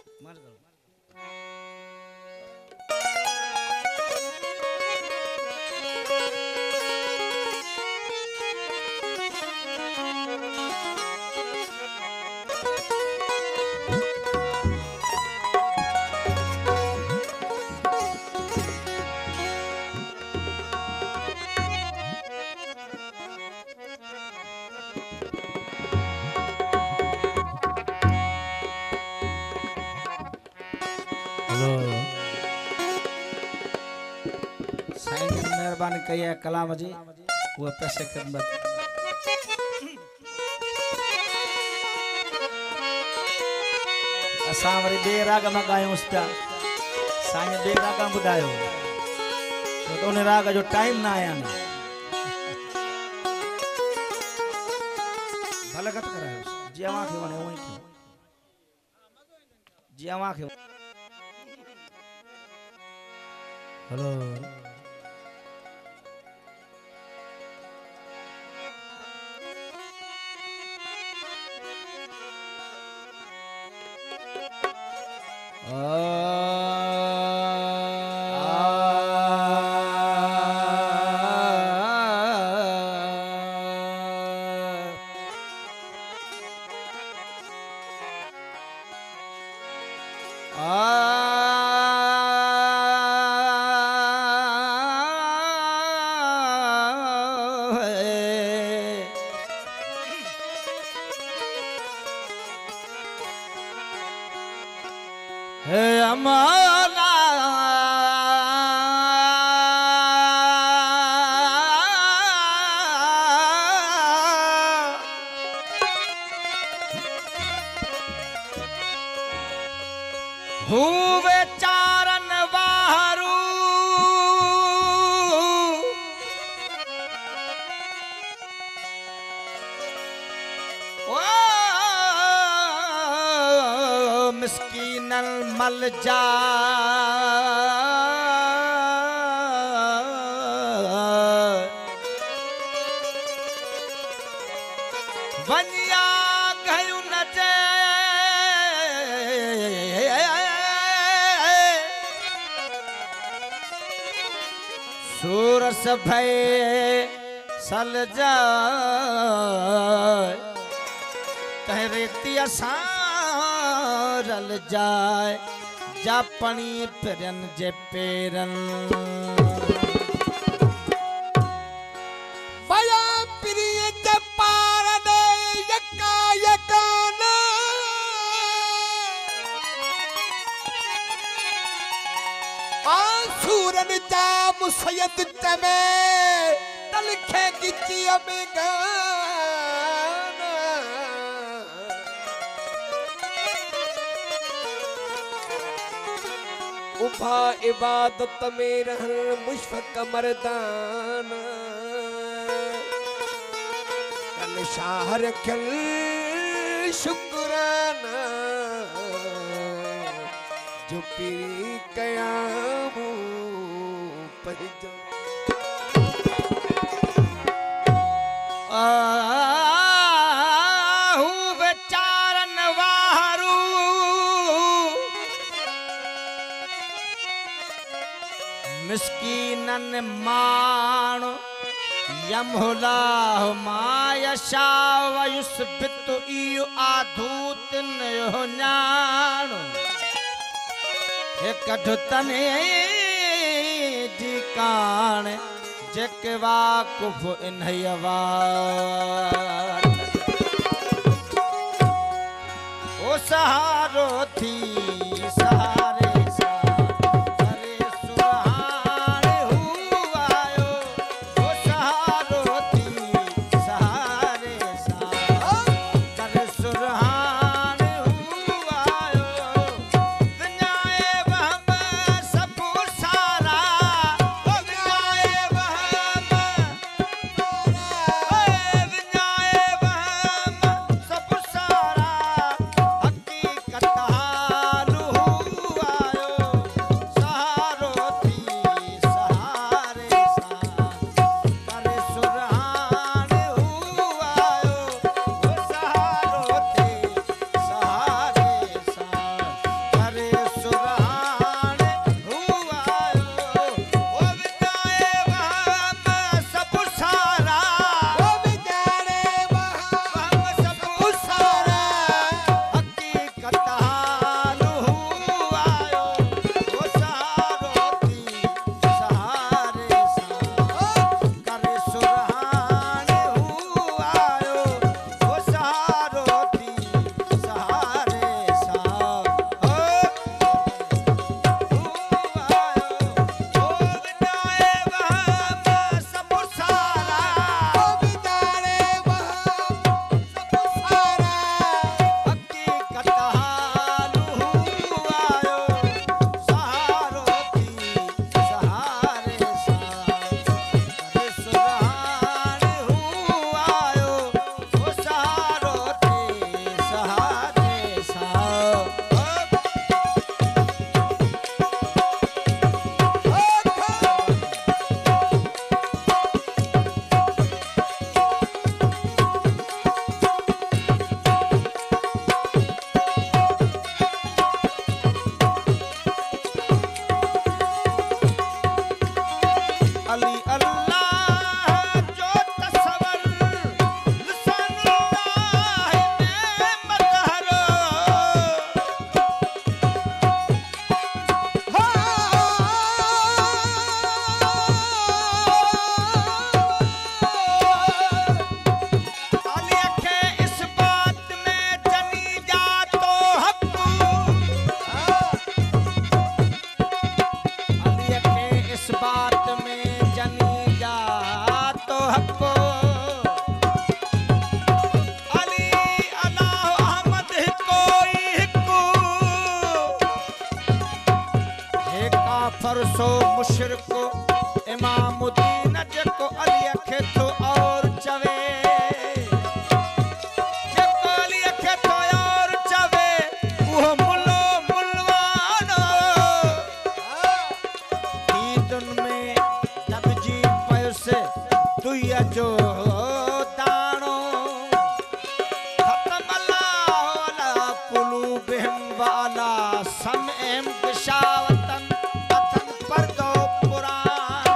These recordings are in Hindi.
मर दो मेहरबानी कई है कलाम जी वो पैसे खिदमत असां वरी बे राग में गायूं पिया साईं बे राग ॿुधायो तो उन राग जो टाइम ना आया न भले घट करायो जी अवां खे वणे उही थी जी अवां खे हेलो हुवे चारन वारू ओ मिस्कीनल मल जा वनिया गयु न जे सूरस भय सल जाए तहरेती रल जाए जा पणी फिरन जे पेरन वया प्रिय जे पार दे यका यकान आंसूरन जा मुसयद तमे तलखे गिची अमेगान उभा इबादत में रहन मुशफक मर्दान कल शाहर कल शुक्राना जो पीरी कयामू पर जो बेचारन वारू मिस्कीनन मान यमहुलाह मायशा वयुस्बित इयो आधूतन यो न्याण एक ढुतने जी कान जेके वाकुफ इन्हयवा ओ सहारो थी सहारे मुशरिको इमामुद्दीन जेको अली खे थो और चवे जेको अली खे थो और चवे वो मुलो मुलवानो दीदन में दबजी पयुसे दुया जो दानो खत्म अल्लाह अला कुलूबिहिम व अला समइहिम गिशावतन अथन पर्दो पुरान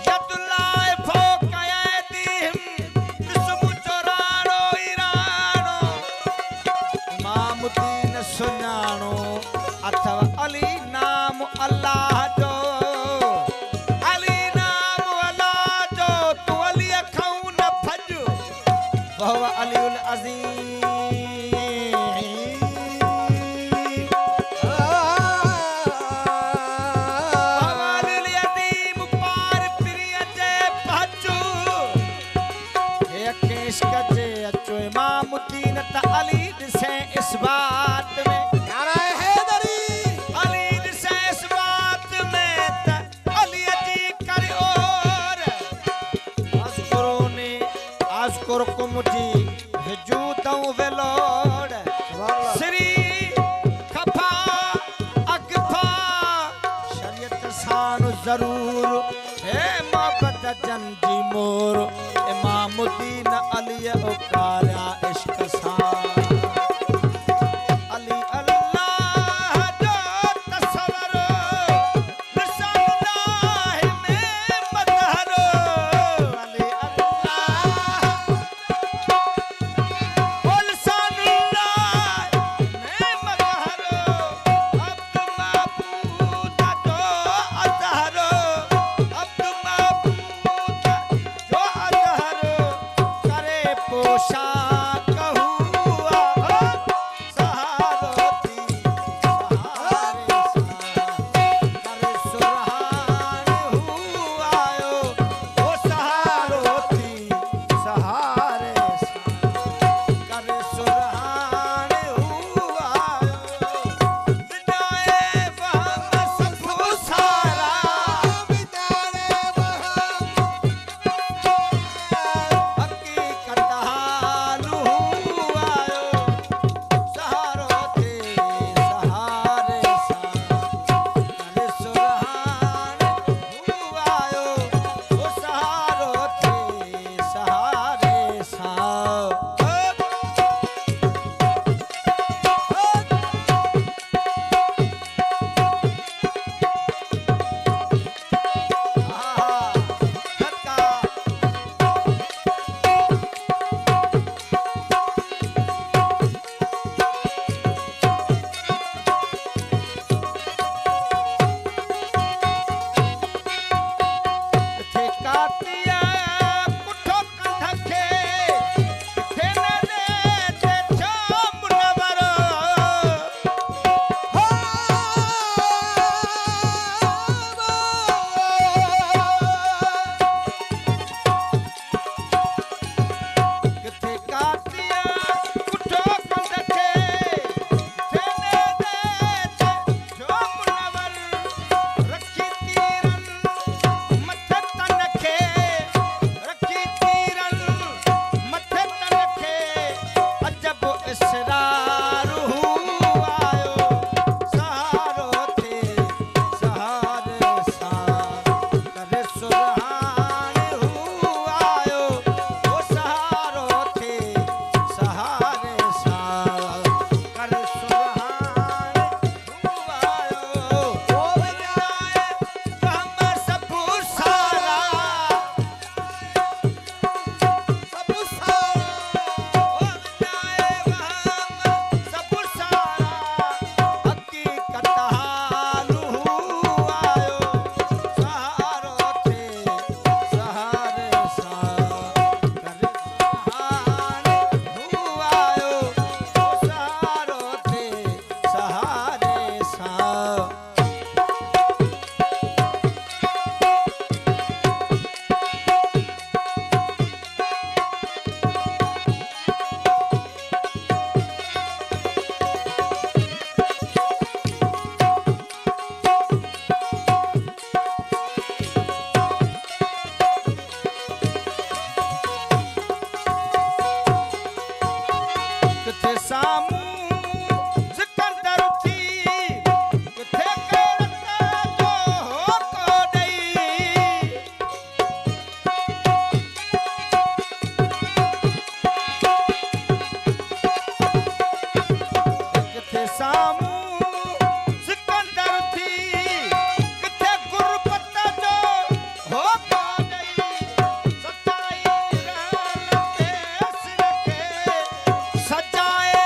यदुल्लाह फौक अयदीहिम बिस्मु चोरानो ईरानो इमामुद्दीन सुञाणो अथवा अली नाम अल्लाह जो अली नाम अल्लाह जो तू अली खां न भज वह अलीउल अज़ीम इमामुद्दीन त अली दिसे इस बात में नारा हैदरी अली दिसे इस बात में त अली जी कर और अज़कुरुनी अज़कुरुकुम जी वजूदों वेलोड श्री खफा अकफा शरीयत सानु जरूर है मोहब्बत जंजी मोर इमामुद्दीन अली उकारा इश्क सा अली अल्लाह जो तस्वर रसूलुल्लाह में मदहर अली अल्लाह रसूलुल्लाह में मदहर अब्द महबूब जो अज़हर अब्द महबूब जो अज़हर करे पोशाक हुआ सहारती सहारे करे सुरहान हुआ वो सहारती सहारे करे सुरहान हुआ विदाए वहम सफू सारा विदाए वहम हकीकत सामू सिकंदर थी किथे करत जो को दई किथे सामू सिकंदर थी किथे गुरबत जो हो को दई सताई रहल देश रखे सजाए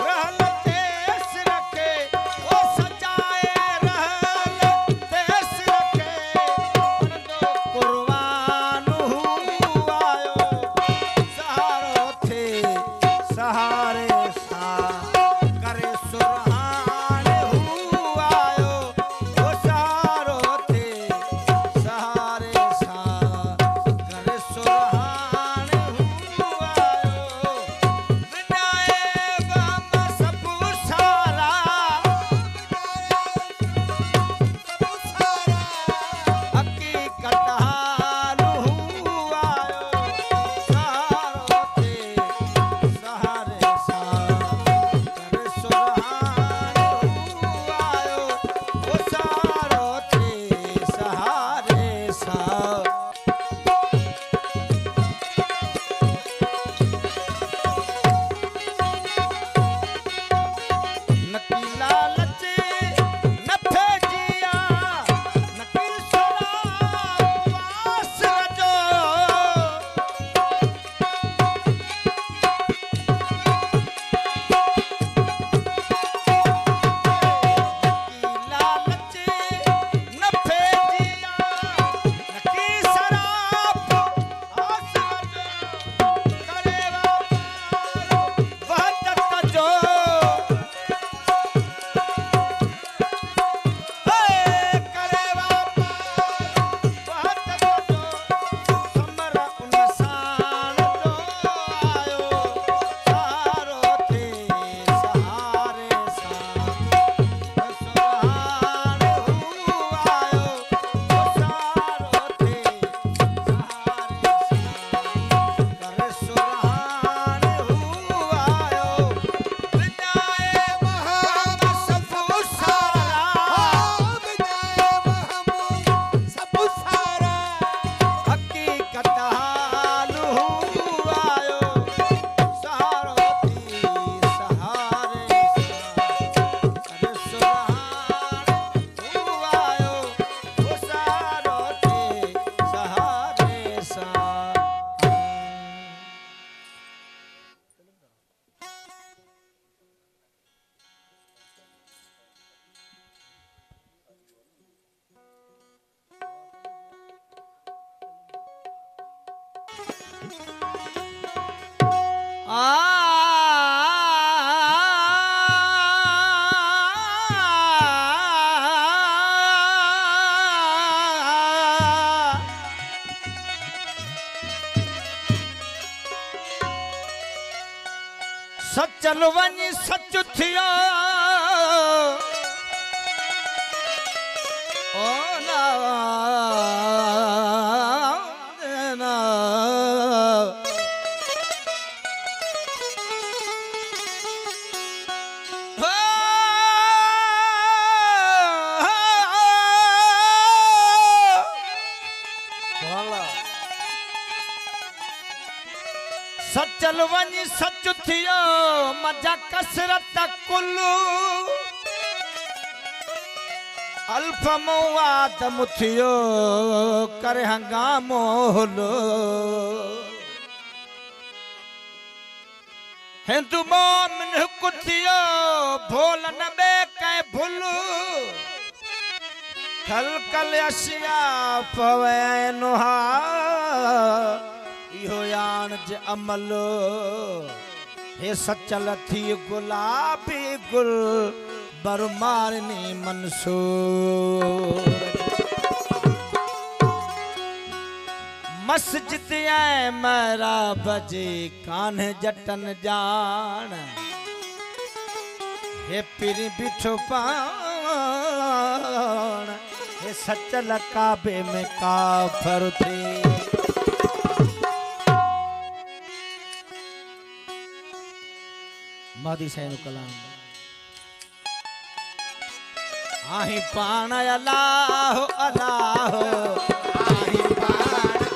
रहल देश रखे ओ सजाए रहल देश रखे बंदो कुर्बान हुआयो सहारो थे सहारे सा करे सुरहान हुआयो ओ सहारो थे सहारे सा करे सुरहान हुआयो विनाए बम सब सारा हकीकत हाल हुआयो सहारो थे सहारे सा करे सुरहान हुआयो ओ सहारो थे सहारे सा नकीला लचे नफे जिया नकील शराब वास जो नकीला लचे नफे जिया नकील शराब वास जो करे व्यापार वहदत जो करे व्यापार वहदत जो समर उनसान जो आयो सहारो थे सहारे सा सुरहान हुआयो ओ सहारो थे सहारे सा करे सुरहान हुआयो विनाए महम सब सारा हकीकत हाल हुआयो सहारो थी सहारे सा करे सुरहान हुआयो ओ सहारो थे सहारे सा सचल वञ सच थियो ओ ना ना सचल वञ सच थियो मजा कसरत कुल्लू अल्फ मवाद मुथियो करे हंगामो होलो हिंदू मोमिन कुथियो भोल न बे कै भुलू कल कल अशिया पवे नुहा इहो यान जे अमल हे सचल थी गुलाबी गुल बरमारनी मंसूर मस्जिद ऐं मेरा बजे कान्हे जटन जान हे पिरी बिठो पान हे सचल काबे में काफर थे मादी साईं नो कलाम आही पाण अल्लाह अल्लाह आही पाण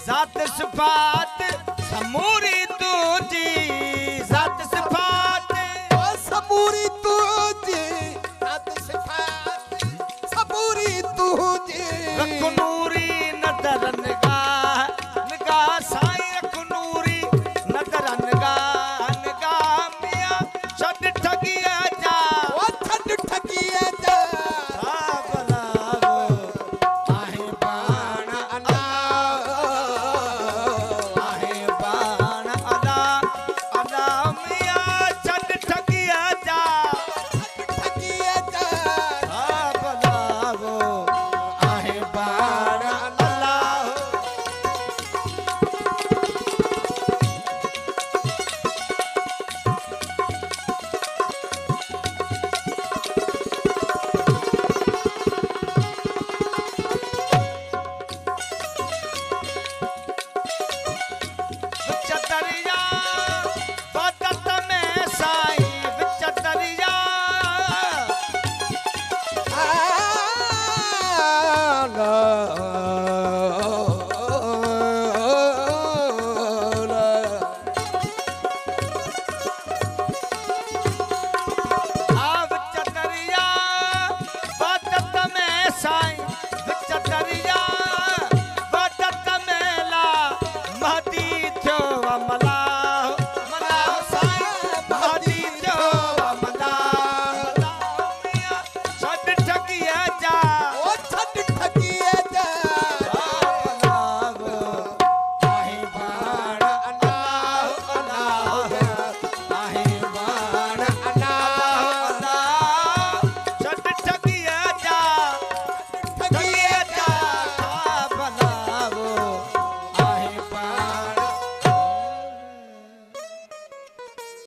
जात सिफात